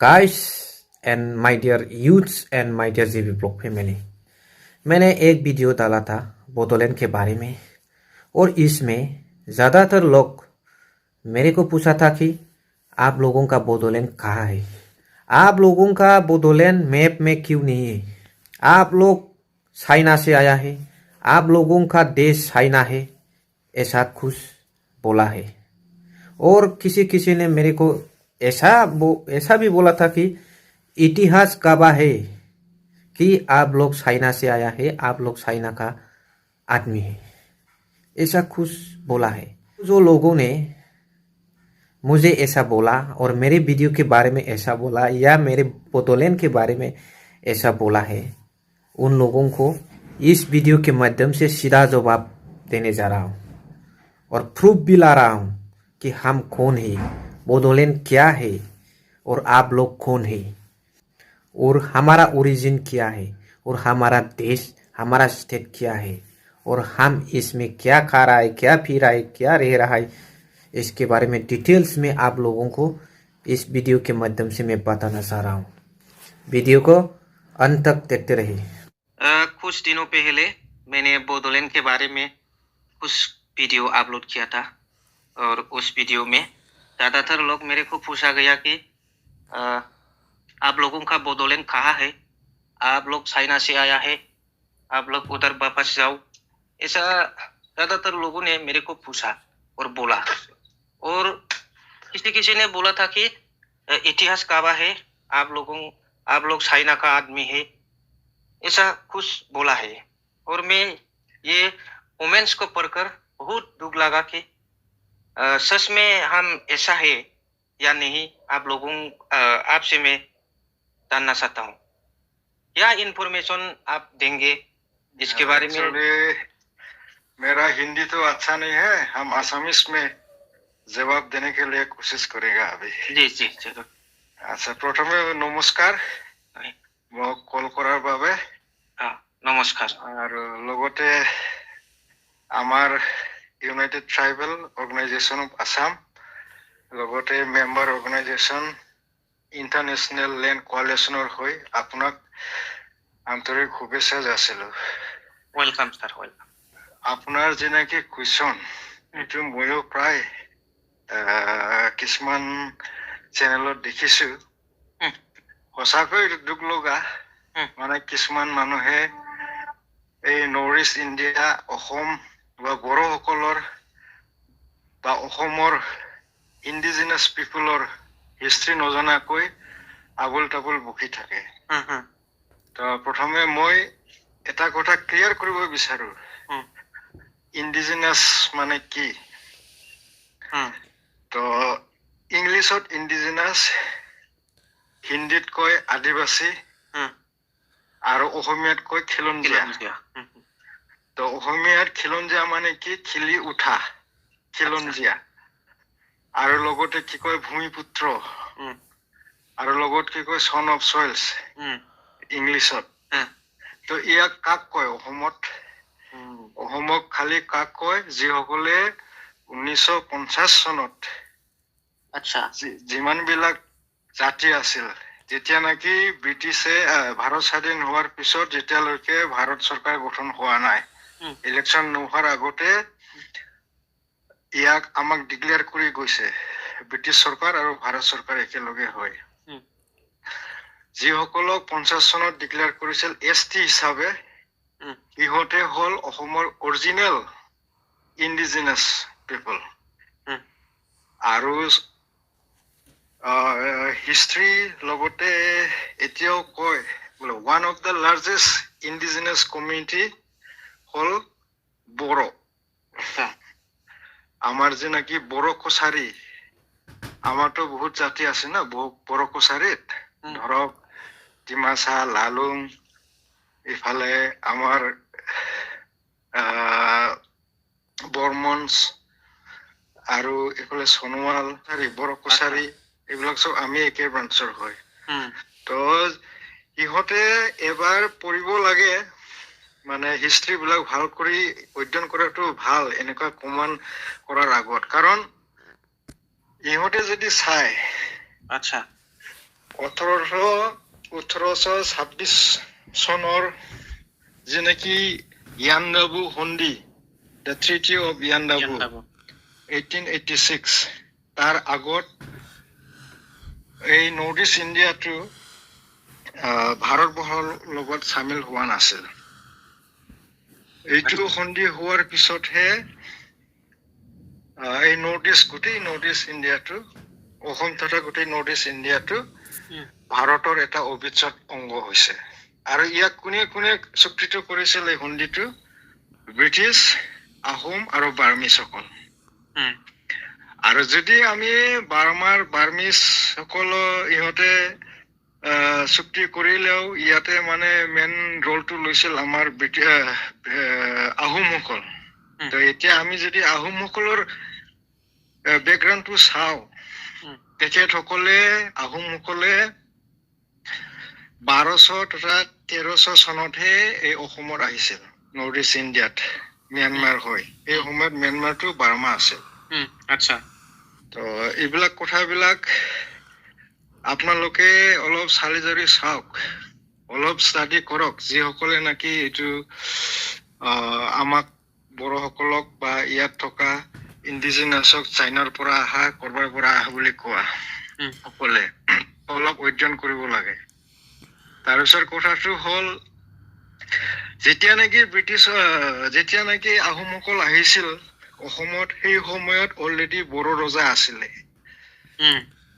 Guys and my dear youths and my dear JB blog family, मैंने एक video डाला था बोडोलैंड के बारे में और इसमें ज़्यादातर लोग मेरे को पूछा था कि आप लोगों का बोडोलैंड कहाँ है, आप लोगों का बोडोलैंड मैप में क्यों नहीं है, आप लोग चाइना से आया है, आप लोगों का देश चाइना है, ऐसा कुछ बोला है। और किसी ने मेरे को ऐसा भी बोला था कि इतिहास काबा है कि आप लोग चाइना से आया है, आप लोग चाइना का आदमी है, ऐसा कुछ बोला है। जो लोगों ने मुझे ऐसा बोला और मेरे वीडियो के बारे में ऐसा बोला या मेरे बोडोलैंड के बारे में ऐसा बोला है, उन लोगों को इस वीडियो के माध्यम से सीधा जवाब देने जा रहा हूँ और प्रूफ भी ला रहा हूँ कि हम कौन है, बोडोलैंड क्या है और आप लोग कौन है और हमारा ओरिजिन क्या है और हमारा देश, हमारा स्टेट क्या है और हम इसमें क्या खा रहा है, क्या पी रहा है, क्या रह रहा है, इसके बारे में डिटेल्स में आप लोगों को इस वीडियो के माध्यम से मैं बताना चाह रहा हूँ। वीडियो को अंत तक देखते रहिए। कुछ दिनों पहले मैंने बोडोलैंड के बारे में कुछ वीडियो अपलोड किया था और उस वीडियो में ज़्यादातर लोग मेरे को पूछा गया कि आप लोगों का बोडोलैंड कहाँ है, आप लोग चाइना से आया है, आप लोग उधर वापस जाओ, ऐसा ज़्यादातर लोगों ने मेरे को पूछा और बोला। और किसी ने बोला था कि इतिहास काबा है, आप लोग चाइना का आदमी है, ऐसा कुछ बोला है। और मैं ये कमेंट्स को पढ़कर बहुत दुख लगा कि सच में हम ऐसा है या नहीं, आपसे मैं जानना चाहता हूँ। क्या इन्फॉर्मेशन आप देंगे इसके बारे में? मेरा हिंदी तो अच्छा नहीं है, हम आसामीज में जवाब देने के लिए कोशिश करेगा अभी। जी जी जरूर। अच्छा, प्रथमे नमस्कार कल करार বাবে। नमस्कार। और লগতে আমার United Tribal Organization of Assam, লগতে মেম্বার অর্গানাইজেশন ইন্টাৰনেশ্যনেল লেণ্ড কোৱালিশ্যনৰ হৈ আপোনাক আন্তৰিক শুভেচ্ছা যাচিলোঁ। Welcome sir, welcome. আপোনাৰ যেনেকৈ কুৱেশ্যন, এইটো ময়ো প্ৰায় কিছুমান চেনেলত দেখিছোঁ। সঁচাকৈ দুখ লগা, মানে কিছুমান মানুহে এই নৰ্থ ইষ্ট ইণ্ডিয়া, অসম বা বড়োসকলৰ বা অসমৰ ইণ্ডিজিনাছ পিপুলৰ হিষ্ট্ৰী নজনাকৈ আবুল তাবুল বকি থাকে। তো প্ৰথমে মই এটা কথা ক্লিয়াৰ কৰিব বিচাৰো, ইণ্ডিজিনাছ মানে কি। তো ইংলিছত ইণ্ডিজিনাছ, হিন্দীত কয় আদিবাসী আৰু অসমীয়াত কয় খিলঞ্জীয়া। তো অসমীয়াত খিলঞ্জীয়া মানে কি, খিলি উঠা, খিলঞ্জীয়া। আৰু লগতে কি কয় ভূমিপুত্ৰ, আৰু লগত কি কয় সন অফ চইলছ ইংলিছত। তো ইয়াক কাক কয় অসমত? অসমক খালি কাক কয়, যিসকলে 1950 চনত যিমানবিলাক জাতি আছিল, যেতিয়া নেকি ব্ৰিটিছে ভাৰত স্বাধীন হোৱাৰ পিছত, যেতিয়ালৈকে ভাৰত চৰকাৰ গঠন হোৱা নাই, ইলেকশ্যন নোহোৱাৰ আগতে ইয়াক আমাক ডিক্লেয়াৰ কৰি গৈছে ব্ৰিটিছ চৰকাৰ আৰু ভাৰত চৰকাৰ একেলগে হয়। যিসকলক 50 চনত ডিক্লেয়াৰ কৰিছিল ST হিচাপে, ইহঁতে হ'ল অসমৰ অৰিজিনেল ইণ্ডিজিনাছ পিপল। আৰু হিষ্ট্ৰী লগতে এতিয়াও কয় বোলে one of the largest indigenous community হ'ল বড়ো। আমাৰ যেনেকি বড়ো কছাৰী, আমাৰতো বহুত জাতি আছে না বড়ো কছাৰীত, ধৰক ডিমাচা, লালুং, ইফালে আমাৰ বৰ্মনছ, আৰু এইফালে সোণোৱাল, বড়ো কছাৰী, এইবিলাক চব আমি একে ব্ৰাঞ্চৰ হয়। তো ইহঁতে এবাৰ পঢ়িব লাগে, মানে হিষ্ট্ৰীবিলাক ভাল কৰি অধ্যয়ন কৰাটো ভাল এনেকুৱা কমান কৰাৰ আগত। কাৰণ ইহঁতে যদি চাই, আচ্ছা, 1826 চনৰ যেনেকি ইয়াণ্ডাবু সন্ধি, the Treaty of Yandabu, 1886, তাৰ আগত এই নৰ্থ ইষ্ট ইণ্ডিয়াটো ভাৰতবৰ্ষৰ লগত চামিল হোৱা নাছিল। এইটো সন্ধি হোৱাৰ পিছতহে এই গোটেই নৰ্থ ইষ্ট ইণ্ডিয়াটো, অসম তথা গোটেই নৰ্থ ইষ্ট ইণ্ডিয়াটো ভাৰতৰ এটা অবিচ্ছেদ্য অংগ হৈছে। আৰু ইয়াক কোনে কোনে স্বীকৃত কৰিছিল এই সন্ধিটো? ব্ৰিটিছ, আহোম আৰু বাৰ্মিছসকল। আৰু যদি আমি বাৰ্মিছ সকল ইহঁতে চুক্তি কৰিলেও ইয়াতে মানে মেইন ৰোলটো লৈছিল আমাৰ আহোমসকল। তো এতিয়া আমি যদি আহোমসকলৰ বেকগ্ৰাউণ্ডটো চাওঁ, তেখেতসকলে আহোমসকলে 1200 তথা 1300 চনতহে এই অসমত আহিছিল, নৰ্থ ইষ্ট ইণ্ডিয়াত ম্যানমাৰ হয়। এই সময়ত ম্যানমাৰটো বাৰ্মা আছিল। আচ্ছা। তো এইবিলাক কথাবিলাক আপোনালোকে অলপ চালি জাৰি চাওক, অলপ ষ্টাডি কৰক, যিসকলে নাকি এইটো আমাক বড়োসকলক বা ইয়াত থকা ইণ্ডিজিনাছক চাইনাৰ পৰা অহা, কৰবাৰ পৰা অহা বুলি কোৱা সকলে অলপ অধ্যয়ন কৰিব লাগে। তাৰপিছত কথাটো হ'ল, যেতিয়া নেকি আহোমসকল আহিছিল অসমত, সেই সময়ত অলৰেডি বড়ো ৰজা আছিলে।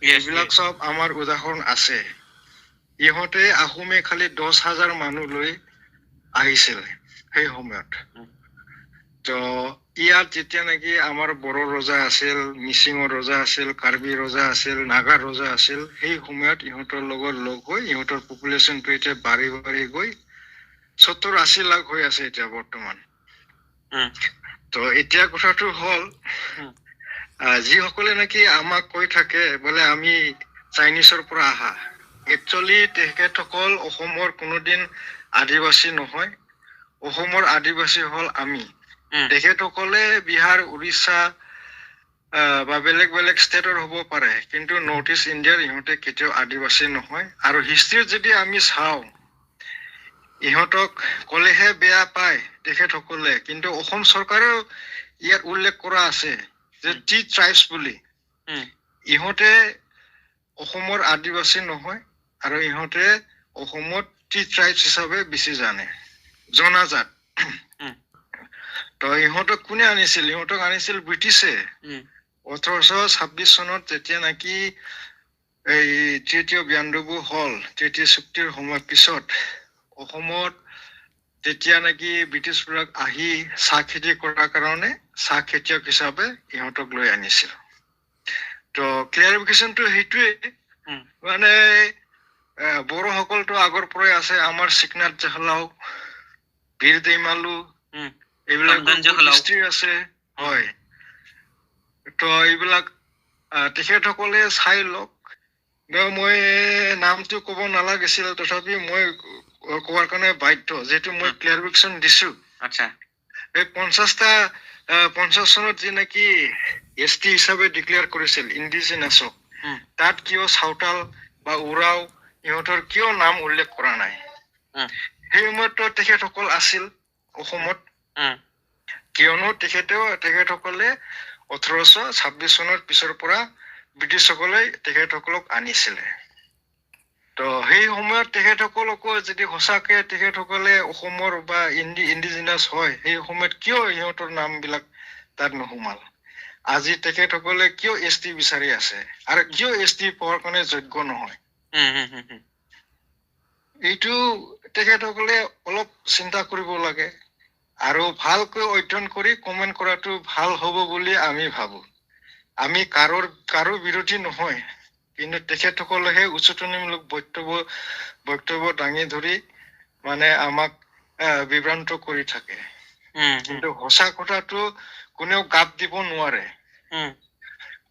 এইবিলাক সব আমাৰ উদাহৰণ আছে। ইহঁতে আহোমে খালি 10,000 মানুহ লৈ আহিছিল সেই সময়ত। তো ইয়াত যেতিয়া নেকি আমাৰ বড়ো ৰজা আছিল, মিচিঙৰ ৰজা আছিল, কাৰ্বি ৰজা আছিল, নাগা ৰজা আছিল, সেই সময়ত ইহঁতৰ লগত লগ হৈ ইহঁতৰ পপুলেশ্যনটো এতিয়া বাঢ়ি বাঢ়ি গৈ 70-80 লাখ হৈ আছে এতিয়া বৰ্তমান। তো এতিয়া কথাটো হ'ল, যিসকলে নাকি আমাক কৈ থাকে বোলে আমি চাইনিজৰ পৰা আহা, একচুৱেলি তেখেতসকল অসমৰ কোনোদিন আদিবাসী নহয়। অসমৰ আদিবাসী হ'ল আমি। তেখেতসকলে বিহাৰ, উৰিষ্যা বা বেলেগ বেলেগ ষ্টেটৰ হ'ব পাৰে, কিন্তু নৰ্থ ইষ্ট ইণ্ডিয়াৰ ইহঁতে কেতিয়াও আদিবাসী নহয়। আৰু হিষ্ট্ৰীত যদি আমি চাওঁ, ইহঁতক ক'লেহে বেয়া পায় তেখেতসকলে, কিন্তু অসম চৰকাৰেও ইয়াত উল্লেখ কৰা আছে যে টি ট্ৰাইবছ বুলি। ইহঁতে অসমৰ আদিবাসী নহয়, আৰু ইহঁতে অসমত টি ট্ৰাইবছ হিচাপে বেছি জনাজাত। তো ইহঁতক কোনে আনিছিল? ইহঁতক আনিছিল ব্ৰিটিছে। 1826 চনত যেতিয়া নেকি এই ট্ৰিটি অফ ইয়াণ্ডাবু হ'ল, ট্ৰিটি চুক্তিৰ সময়ৰ পিছত অসমত তেতিয়া নেকি ব্ৰিটিছবিলাক আহি চাহ খেতি কৰাৰ কাৰণে চাহ খেতিয়ক হিচাপে ইহঁতক লৈ আনিছিল। তো ক্লিয়াৰিফিকেশ্যনটো সেইটোৱে, মানে বড়োসকলটো আগৰ পৰাই আছে, আমাৰ চিকনাথ জাহলাও, বীৰ দৈমালু, এইবিলাক হিষ্ট্ৰী আছে। হয়, তো এইবিলাক তেখেতসকলে চাই লওক। মই নামটো ক'ব নালাগিছিল, তথাপি মই কোৱাৰ কাৰণে বাধ্য, যিহেতু মই ক্লিয়াৰিফিকেশ্যন দিছো। আচ্ছা। এই 50 চনত যি নেকি ST হিচাপে ডিক্লেয়াৰ কৰিছিল ইণ্ডিজিনাছক, তাত কিয় চাওতাল বা উৰাও ইহঁতৰ কিয় নাম উল্লেখ কৰা নাই? সেই সময়তো তেখেতসকল আছিল অসমত, কিয়নো তেখেতসকলে 1826 চনৰ পিছৰ পৰা ব্ৰিটিছসকলে তেখেতসকলক আনিছিলে। তো সেই সময়ত তেখেতসকলকো যদি সঁচাকে তেখেতসকলে অসমৰ বা ইণ্ডিজিনাছ হয়, সেই সময়ত কিয় ইহঁতৰ নামবিলাক তাত নোসোমাল? আজি তেখেতসকলে কিয় ST বিচাৰি আছে, আৰু কিয় ST পোৱাৰ কাৰণে যোগ্য নহয়? এইটো তেখেতসকলে অলপ চিন্তা কৰিব লাগে, আৰু ভালকৈ অধ্যয়ন কৰি কমেণ্ট কৰাটো ভাল হ'ব বুলি আমি ভাবো। আমি কাৰো বিৰোধী নহয়, কিন্তু তেখেতসকলেহে উচতনিমূলক বক্তব্য দাঙি ধৰি মানে আমাক বিভ্ৰান্ত কৰি থাকে। কিন্তু সঁচা কথাটো কোনেও গাপ দিব নোৱাৰে,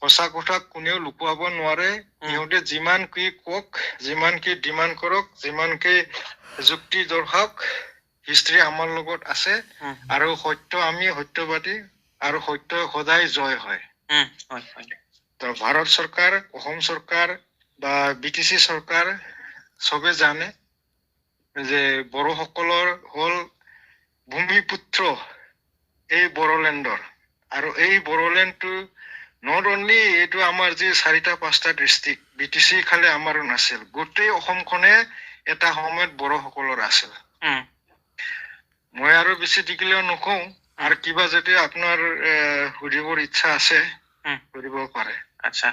সঁচা কথা কোনেও লুকুৱাব নোৱাৰে। ইহঁতে যিমান কি কওক, যিমান কি ডিমাণ্ড কৰক, যিমান কি যুক্তি দৰ্শক, হিষ্ট্ৰী আমাৰ লগত আছে, আৰু আমি সত্যবাদী, আৰু সত্য সদায় জয় হয়। তো ভাৰত চৰকাৰ, অসম চৰকাৰ, বা BTC চৰকাৰ চবে জানে যে বড়োসকলৰ হ'ল ভূমিপুত্ৰ এই বড়োলেণ্ডৰ। আৰু এই বড়োলেণ্ডটো নট অনলি এইটো আমাৰ যি 4-5টা ডিষ্ট্ৰিক্ট BTC খালে আমাৰো নাছিল, গোটেই অসমখনে এটা সময়ত বড়োসকলৰ আছিল। মই আৰু বেছি দেখিলেও নকওঁ, আৰু কিবা যদি আপোনাৰ সুধিবৰ ইচ্ছা আছে সুধিব পাৰে। আচ্ছা,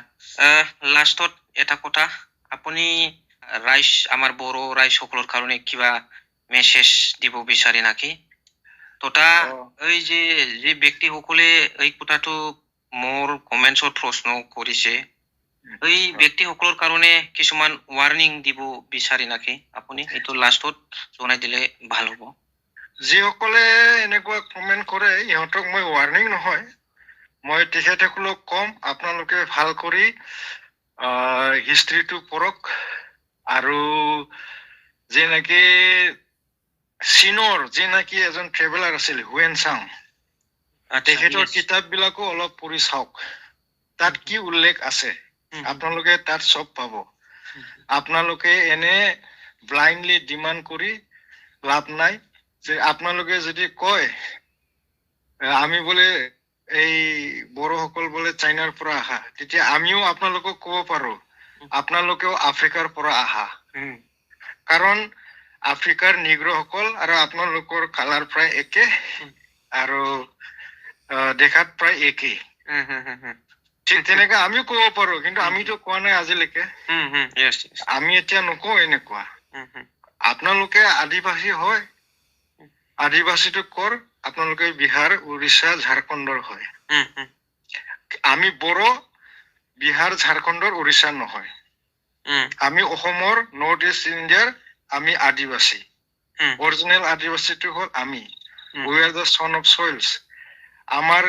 লাষ্টত এটা কথা, আপুনি ৰাইজ আমাৰ বড়ো ৰাইজসকলৰ কাৰণে কিবা মেছেজ দিব বিচাৰে নাকি? তথা এই যে ব্যক্তিসকলে এই কথাটো মোৰ কমেন্টছত প্ৰশ্ন কৰিছে, এই ব্যক্তিসকলৰ কাৰণে কিছুমান ৱাৰ্নিং দিব বিচাৰে নাকি আপুনি? এইটো লাষ্টত জনাই দিলে ভাল হ'ব। যিসকলে এনেকুৱা কমেন্ট কৰে ইহঁতক মই ৱাৰ্নিং নহয়, মই তেখেতসকলক কম আপোনালোকে ভাল কৰি হিষ্ট্ৰীটো পঢ়ক, আৰু যেনেকে চীনৰ যেনেকি এজন ট্ৰেভেলাৰ আছিল হুৱেন চাং, তেখেতৰ কিতাপবিলাকো অলপ পঢ়ি চাওক, তাত কি উল্লেখ আছে আপোনালোকে তাত চব পাব। আপোনালোকে এনে ব্লাইণ্ডলি ডিমাণ্ড কৰি লাভ নাই। যে আপোনালোকে যদি কয় আমি বোলে এই বড়োসকল বোলে চাইনাৰ পৰা আহা, তেতিয়া আমিও আপোনালোকক ক'ব পাৰো আপোনালোকেও আফ্ৰিকাৰ পৰা আহা, কাৰণ আফ্ৰিকাৰ নিগ্ৰসকল আৰু আপোনালোকৰ কালাৰ প্ৰায় একে আৰু দেখাত প্ৰায় একে। ঠিক তেনেকে আমিও ক'ব পাৰো, কিন্তু আমিতো কোৱা নাই আজিলৈকে। আমি এতিয়া নকওঁ এনেকুৱা। আপোনালোকে আদিবাসী হয়, আদিবাসীটো কৰ, আপোনালোকে বিহাৰ, উৰিষ্যা, ঝাৰখণ্ডৰ হয়। আমি বড়ো বিহাৰ, ঝাৰখণ্ডৰ, উৰিষ্যাৰ নহয়। আমি অসমৰ নৰ্থ ইষ্ট ইণ্ডিয়াৰ আমি আদিবাসী। অৰিজিনেল আদিবাসীটো হ'ল আমি। We are the son of soils. আমাৰ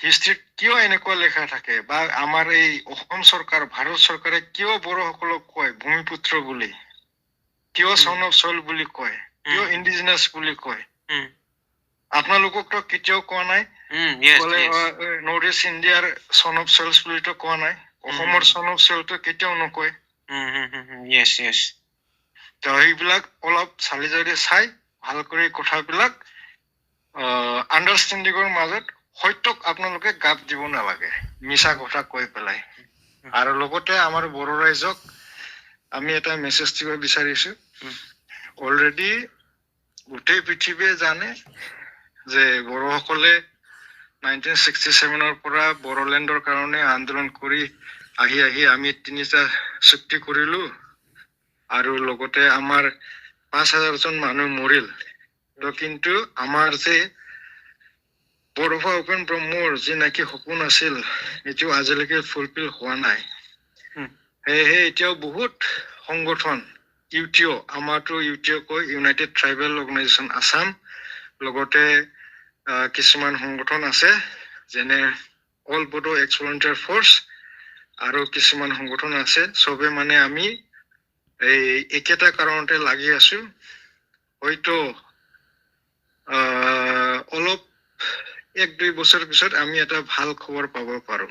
হিষ্ট্ৰীত কিয় এনেকুৱা লেখা থাকে, বা আমাৰ এই অসম চৰকাৰ, ভাৰত চৰকাৰে কিয় বড়োসকলক কয় ভূমিপুত্ৰ বুলি, কিয় সন অফ সইল বুলি কয়, কিয় ইণ্ডিজিনাছ বুলি কয়, আপোনালোককতো কেতিয়াও কোৱা নাই। নৰ্থ ইষ্ট ইণ্ডিয়াৰ সন অফ সইলছ বুলিতো কোৱা নাই, অসমৰ সন অফ সইলটো কেতিয়াও নকয়। তো সেইবিলাক অলপ চালি জাৰি চাই ভাল কৰি কথাবিলাক আণ্ডাৰষ্টেণ্ডিঙৰ মাজত সত্যক আপোনালোকে গাপ দিব নালাগে, মিছা কথা কৈ পেলাই। আৰু লগতে আমাৰ বড়ো ৰাইজক আমি এটা মেছেজ দিব বিচাৰিছো, অলৰেডি গোটেই পৃথিৱীয়ে জানে যে বড়োসকলে 1967 পৰা বড়োলেণ্ডৰ কাৰণে আন্দোলন কৰি আহি আহি আমি 3টা চুক্তি কৰিলো, আৰু লগতে আমাৰ 5,000 জন মানুহ মৰিল। তো কিন্তু আমাৰ যে বড়োফা উপেন ব্ৰহ্মৰ যি নাকি সপোন আছিল, এইটো আজিলৈকে ফুলফিল হোৱা নাই। সেয়েহে এতিয়াও বহুত সংগঠন, ইউটিঅ, আমাৰতো ইউটিঅ কয়, ইউনাইটেড ট্ৰাইবেল অৰ্গেনাইজেশ্যন আছাম, লগতে কিছুমান সংগঠন আছে যেনে all Bodo ex volunteer force, আৰু কিছুমান সংগঠন আছে, চবে মানে আমি এই একেটা কাৰণতে লাগি আছো। হয়তো অলপ 1-2 বছৰ পিছত আমি এটা ভাল খবৰ পাব পাৰো।